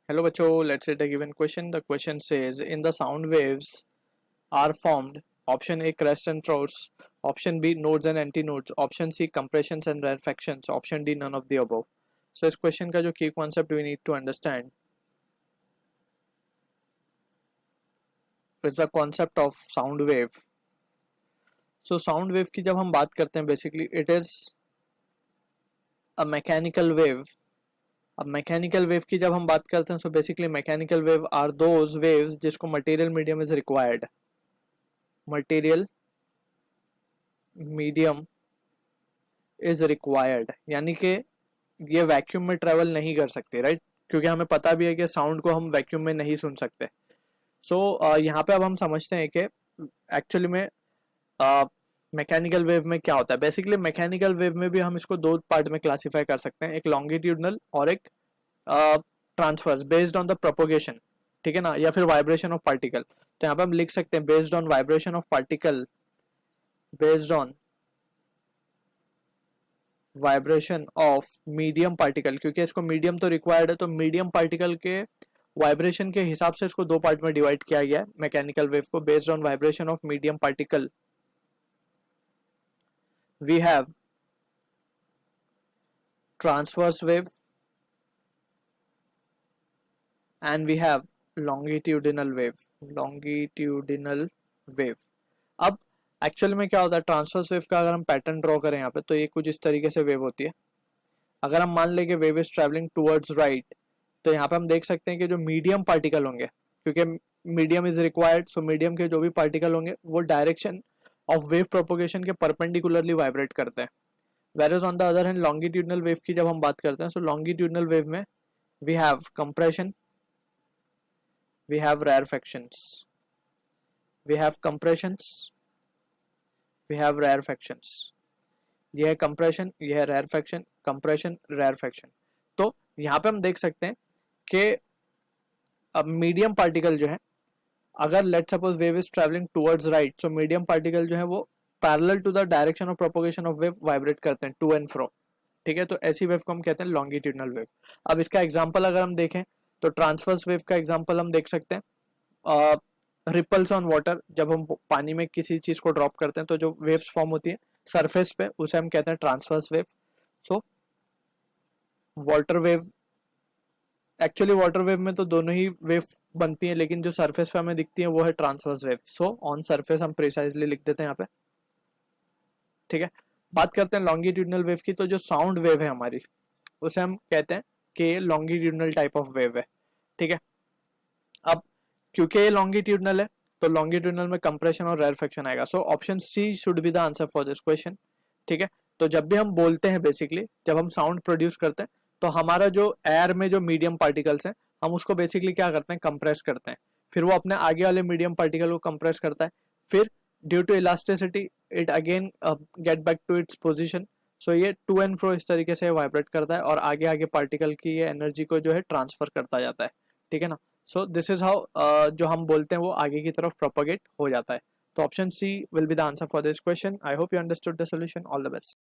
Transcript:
Hello बच्चों, let's take a given question. The question says in the sound waves are formed option A crests and troughs, option B nodes and antinodes, option C compressions and rarefactions, option D none of the above. So इस question का जो key concept we need to understand is the concept of sound wave. So sound wave की जब हम बात करते हैं basically it is a mechanical wave. अब मैकेनिकल वेव की जब हम बात करते हैं तो basically mechanical wave are those waves जिसको material medium is required. Material medium is required यानी कि ये वैक्यूम में ट्रेवल नहीं कर सकती, राइट? क्योंकि हमें पता भी है कि साउंड को हम वैक्यूम में नहीं सुन सकते. सो यहाँ पे अब हम समझते हैं कि एक्चुअली में मैकेनिकल वेव में क्या होता है. बेसिकली मैकेनिकल वेव में भी हम इसको दो पार्ट में क्लासीफाई कर सकते हैं, एक लॉन्गिट्यूडनल और एक transverse based on the propagation, ठीक है ना, या फिर वाइब्रेशन ऑफ पार्टिकल. तो यहाँ पे हम लिख सकते हैं based on vibration of particle, based on vibration of medium particle, क्योंकि इसको मीडियम तो रिक्वायर्ड है, तो मीडियम पार्टिकल के वाइब्रेशन के हिसाब से इसको दो पार्ट में डिवाइड किया गया है मैकेनिकल वेव को. Based on vibration of medium particle we have transverse wave and we have longitudinal wave. अब एक्चुअल में क्या होता है ट्रांसवर्स वेव का, अगर हम पैटर्न ड्रॉ करें यहाँ पे तो ये कुछ इस तरीके से वेव होती है. अगर हम मान लें कि wave is travelling towards right, तो यहाँ पे हम देख सकते हैं कि जो मीडियम पार्टिकल होंगे, क्योंकि medium is required, so medium के जो भी पार्टिकल होंगे वो डायरेक्शन ऑफ वेव प्रोपोगेशन के परपेंडिकुलरली वाइब्रेट करते हैं. Where on the other hand longitudinal wave की जब हम बात करते हैं, सो लॉन्गिट्यूडनल वेव में we have compression, we have rarefactions, we have compressions, we have rarefactions. यह है compression, यह है rarefaction, compression, rarefaction. तो यहाँ पे हम देख सकते हैं कि अब मीडियम पार्टिकल जो है, अगर let suppose wave is travelling towards right, so medium particle जो है वो parallel to the direction of propagation of wave vibrate करते हैं टू एंड फ्रो, ठीक है. तो ऐसी वेव को हम कहते हैं लॉन्गिट्यूडनल वेव. अब इसका एग्जांपल अगर हम देखें तो ट्रांसवर्स वेव का एग्जांपल हम देख सकते हैं रिपल्स ऑन वाटर. जब हम पानी में किसी चीज को ड्रॉप करते हैं तो जो वेव्स फॉर्म होती है सरफेस पे, उसे हम कहते हैं transverse wave. So water wave, actually water wave में तो दोनों ही वेव बनती है, लेकिन जो सरफेस पे हमें दिखती है वो है transverse wave. So on surface हम प्रिसाइजली लिख देते हैं यहाँ पे, ठीक है. बात करते हैं लॉन्गिट्यूडनल वेव की, तो जो साउंड वेव है हमारी उसे हम कहते हैं कि लॉन्गिट्यूडनल टाइप ऑफ वेव है, ठीक है. अब क्योंकि ये लॉन्गिट्यूडनल है तो लॉन्गिट्यूडनल में कंप्रेशन और रेयरफेक्शन आएगा. So option C should be the answer for this question, ठीक है. तो जब भी हम बोलते हैं, बेसिकली जब हम साउंड प्रोड्यूस करते हैं, तो हमारा जो एयर में जो मीडियम पार्टिकल्स हैं हम उसको बेसिकली क्या करते हैं, कंप्रेस करते हैं. फिर वो अपने आगे वाले मीडियम पार्टिकल को कंप्रेस करता है, फिर due to elasticity it again get back to its position. So ये टू एंड फ्रो इस तरीके से वाइब्रेट करता है और आगे आगे पार्टिकल की ये एनर्जी को जो है ट्रांसफर करता जाता है, ठीक है ना. सो दिस इज हाउ जो हम बोलते हैं वो आगे की तरफ प्रोपोगेट हो जाता है. तो option C will be the answer for this question. I hope you understood the solution. All the best.